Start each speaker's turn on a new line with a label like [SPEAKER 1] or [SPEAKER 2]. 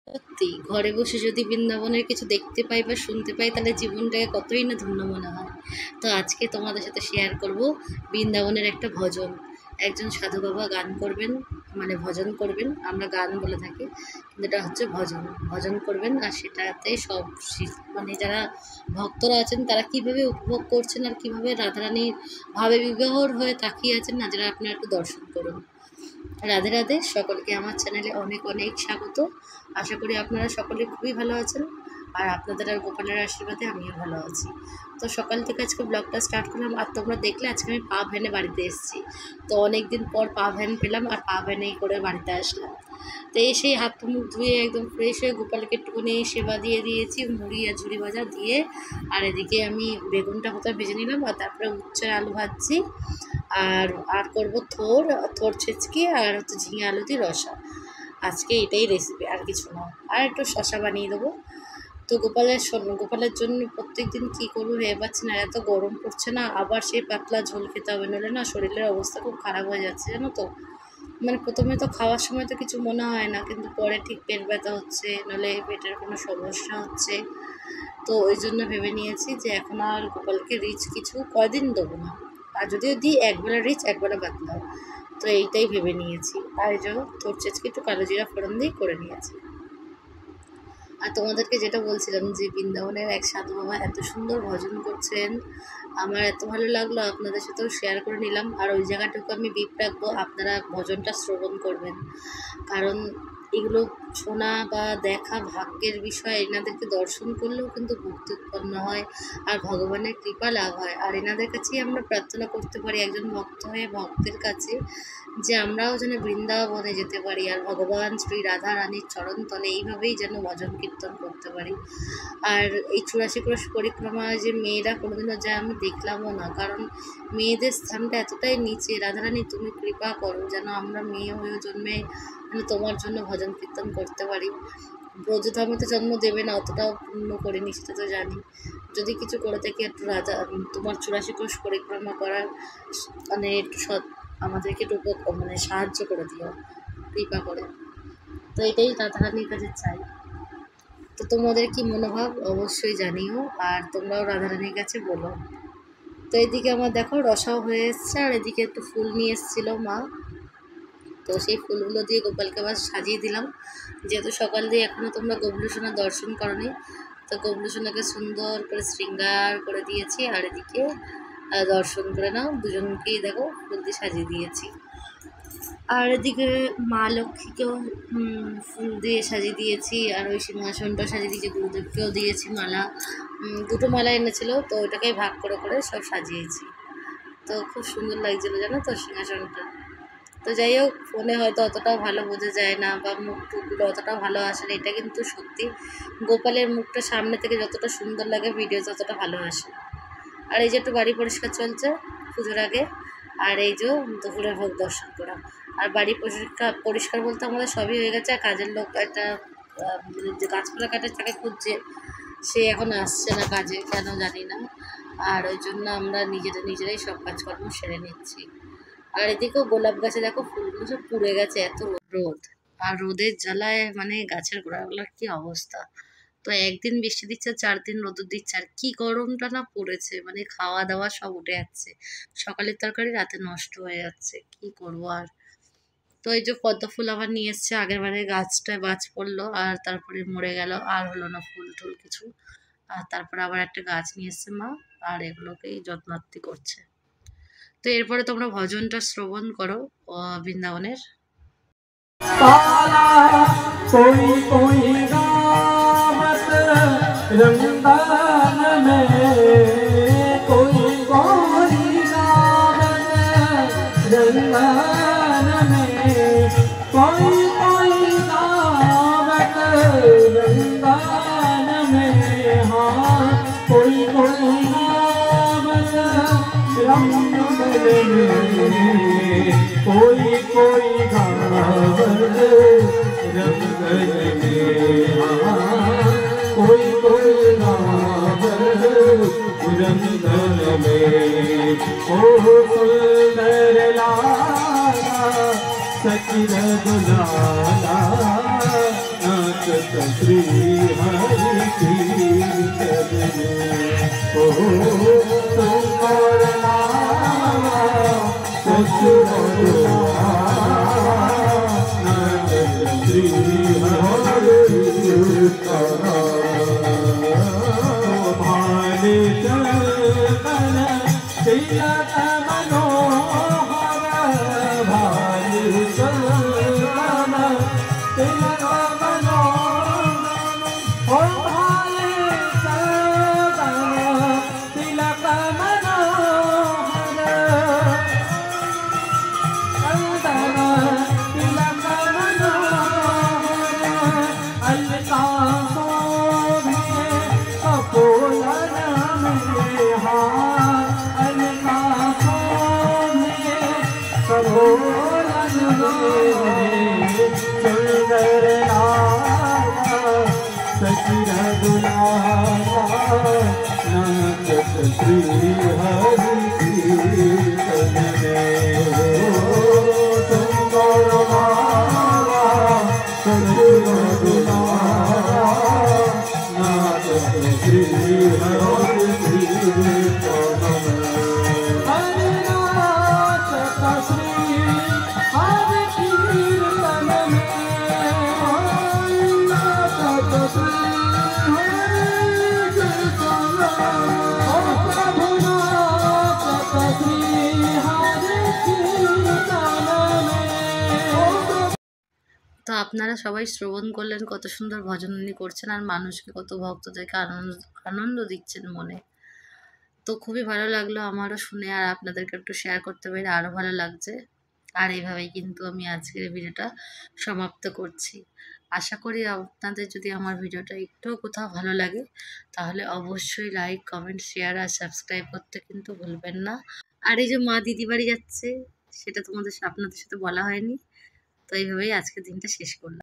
[SPEAKER 1] সত্যি ঘরে বসে যদি বৃন্দাবনের কিছু দেখতে পাই বা শুনতে পাই তাহলে জীবনটাকে কতই না ধন্য মনে হয়। তো আজকে তোমাদের সাথে শেয়ার করব বৃন্দাবনের একটা ভজন। একজন সাধু বাবা গান করবেন, মানে ভজন করবেন, আমরা গান বলে থাকি কিন্তু এটা হচ্ছে ভজন। ভজন করবেন আর সেটাতে সব মানে যারা ভক্তরা আছেন তারা কিভাবে উপভোগ করছেন আর কিভাবে রাধারানীর ভাবে বিভোর হয়ে তাকিয়ে আছেন না, যারা আপনারা একটু দর্শন করুন। রাধে রাধে, সকলকে আমার চ্যানেলে অনেক অনেক স্বাগত। আশা করি আপনারা সকলে খুবই ভালো আছেন আর আপনাদের আর গোপালের আশীর্বাদে আমিও ভালো আছি। তো সকাল থেকে আজকে ব্লগটা স্টার্ট করলাম আর তোমরা দেখলে আজকে আমি পা ভ্যানে বাড়িতে এসেছি। তো অনেক দিন পর পা ভ্যান পেলাম আর পা ভ্যানেই করে বাড়িতে আসলাম। তো এসেই হাত মুখ ধুয়ে একদম ফ্রেশ হয়ে গোপালকে একটুখানি সেবা দিয়ে দিয়েছি, মুড়ি আর ঝুড়ি ভাজা দিয়ে। আর এদিকে আমি বেগুনটা কোথাও ভেজে নিলাম আর তারপরে উচ্ছে আলু ভাজছি। আর আর করবো থোর থোর ছেচকি আর হচ্ছে ঝিঙে আলু দিয়ে রসা। আজকে এটাই রেসিপি, আর কিছু না। আর একটু শসা বানিয়ে দেবো। তো গোপালের জন্য প্রত্যেক দিন কী করবো ভেবে পাচ্ছি না। এত গরম পড়ছে না, আবার সেই পাতলা ঝোল খেতে হবে, নইলে না শরীরের অবস্থা খুব খারাপ হয়ে যাচ্ছে জানো তো। মানে প্রথমে তো খাওয়ার সময় তো কিছু মনে হয় না, কিন্তু পরে ঠিক পেট ব্যথা হচ্ছে, নাহলে পেটের কোনো সমস্যা হচ্ছে। তো ওই জন্য ভেবে নিয়েছি যে এখন আর গোপালকে রিচ কিছু কয়দিন দেবো না। আর যদিও দিই একবেলা রিচ একবেলা পাতলা, তো এইটাই ভেবে নিয়েছি। আর এই জন্য তোর চেঁচকে একটু কালো জিরা ফোড়ন দিয়ে করে নিয়েছি। আর তোমাদেরকে যেটা বলছিলাম যে বৃন্দাবনের এক সাধু বাবা এত সুন্দর ভজন করছেন, আমার এত ভালো লাগলো, আপনাদের সাথেও শেয়ার করে নিলাম। আর ওই জায়গাটুকু আমি বিপ রাখবো, আপনারা ভজনটা শ্রবণ করবেন। কারণ এগুলো শোনা বা দেখা ভাগ্যের বিষয়। এনাদেরকে দর্শন করলেও কিন্তু ভক্তি উৎপন্ন হয় আর ভগবানের কৃপা লাভ হয়। আর এনাদের কাছেই আমরা প্রার্থনা করতে পারি একজন ভক্ত হয়ে ভক্তের কাছে, যে আমরাও যেন বৃন্দাবনে যেতে পারি আর ভগবান শ্রী রাধা রানীর চরণতলে এইভাবেই যেন ভজন কীর্তন করতে পারি। আর এই 84 ক্রোশ পরিক্রমা যে মেয়েরা কোনোদিনও যায় আমি দেখলামও না, কারণ মেয়েদের স্থানটা এতটাই নিচে। রাধারানী তুমি কৃপা করো যেন আমরা মেয়ে হয়েও জন্মে মানে তোমার জন্য ভজন কীর্তন করতে পারি। ব্রজধামে তো জন্ম দেবে না, অতটাও পূর্ণ করিনি সেটা তো জানি। যদি কিছু করে থাকি একটু রাধা তোমার 84 ক্রোশ পরিক্রমা করার মানে একটু আমাদেরকে একটু মানে সাহায্য করে দিও কৃপা করে। তো এটাই রাধারানীর কাছে চাই। তো তোমাদের কি মনোভাব অবশ্যই জানিও, আর তোমরাও রাধারানীর কাছে বলো। তো এদিকে আমার দেখো রসাও হয়ে এসছে, আর এদিকে একটু ফুল নিয়ে এসেছিলো মা। তো সেই ফুলগুলো দিয়ে গোপালকে আবার সাজিয়ে দিলাম। যেহেতু সকাল দিয়ে এখনও তোমরা গবলু সোনার দর্শন করনি, তো গবলু সোনাকে সুন্দর করে শৃঙ্গার করে দিয়েছি। আর এদিকে দর্শন করে নাও, দুজনকেই দেখো ফুল দিয়ে সাজিয়ে দিয়েছি। আর এদিকে মা লক্ষ্মীকেও ফুল দিয়ে সাজিয়ে দিয়েছি, আর ওই সিংহাসনটা সাজিয়ে দিয়েছি, গুরুদেবকেও দিয়েছি মালা। দুটো মালা এনেছিল, তো ওইটাকেই ভাগ করে করে সব সাজিয়েছি। তো খুব সুন্দর লাগছিলো জানো তো সিংহাসনটা। তো যাই হোক, ফোনে হয়তো অতটাও ভালো বোঝা যায় না বা মুখ টুকগুলো অতটাও ভালো আসে না, এটা কিন্তু সত্যি। গোপালের মুখটা সামনে থেকে যতটা সুন্দর লাগে ভিডিও ততটা ভালো আসে। আর এই যে একটু বাড়ি পরিষ্কার চলছে পুজোর আগে। আর এই যে দুপুরে ভোগ দর্শন করা। আর বাড়ি পরিষ্কার বলতে আমাদের সবই হয়ে গেছে। আর কাজের লোক একটা মানে যে গাছপালা কাটে তাকে খুঁজছে, সে এখন আসছে না কাজে, কেন জানি না। আর ওই জন্য আমরা নিজেরাই সব কাজকর্ম সেরে নিচ্ছি। আর এদিকেও গোলাপ গাছে দেখো ফুলগুলো সব পুড়ে গেছে, এত রোদ। আর রোদের জ্বালায় মানে গাছের গোড়াগুলোর কি অবস্থা। তো একদিন বৃষ্টি দিচ্ছে, 4 দিন রোদ দিচ্ছে, আর কি গরমটা না পড়েছে, মানে খাওয়া দাওয়া সব উঠে যাচ্ছে। সকালের তরকারি রাতে নষ্ট হয়ে যাচ্ছে, কি করব আর। তো এই যে পদ্ম ফুল আবার নিয়ে এসছে, আগের বারে গাছটায় গাছ পড়লো আর তারপরে মরে গেল, আর হলো না ফুল টুল কিছু। আর তারপরে আবার একটা গাছ নিয়ে এসছে মা, আর এগুলোকেই যত্নার্থী করছে। তো এরপরে তোমরা ভজনটা শ্রবণ করো বৃন্দাবনের।
[SPEAKER 2] कोई कोई गावत रंगदान में, कोई कोई गावत रंगदान में, कोई कोई गावत रंगदान में, हाँ कोई कोई गावत रंगदान में, कोई कोई गावत रंगन में, कोई कोई गावत रंगन में। ओ सुंदर लाला सचिन दुलाला, नाचत श्री हरि कीर्तन ओ तुम्हारा नाम सच्चिदानंद श्री हरि कीर्तन भाले चलन तिलक मनोहर भाले चलन तिलक मनोहर ओ भाले चलन तिलक मनोहर चंदन तिलक मनोहर अलका शोभे कपोलन में हार अलका शोभे कपोलन में सुंदर नाम सचिर गुलाबा नाचत श्री हरि कीर्तन में सुंदर माला सचिर गुलाबा नाचत श्री हरि कीर्तन हरि नाचत श्री हरि कीर्तन में नाचत श्री हरि कीर्तन ओ प्रभु नाचत श्री हरि कीर्तन में
[SPEAKER 1] তো আপনারা সবাই শ্রবণ করলেন কত সুন্দর ভজন উনি করছেন আর মানুষকে কত ভক্তদেরকে আনন্দ দিচ্ছেন মনে। তো খুবই ভালো লাগলো আমারও শুনে, আর আপনাদেরকে একটু শেয়ার করতে পেরে আরও ভালো লাগছে। আর এইভাবেই কিন্তু আমি আজকের ভিডিওটা সমাপ্ত করছি। আশা করি আপনাদের যদি আমার ভিডিওটা একটুও কোথাও ভালো লাগে তাহলে অবশ্যই লাইক, কমেন্ট, শেয়ার আর সাবস্ক্রাইব করতে কিন্তু ভুলবেন না। আর এই যে মা দিদি বাড়ি যাচ্ছে সেটা আপনাদের সাথে বলা হয়নি। তো এইভাবেই আজকের দিনটা শেষ করলাম।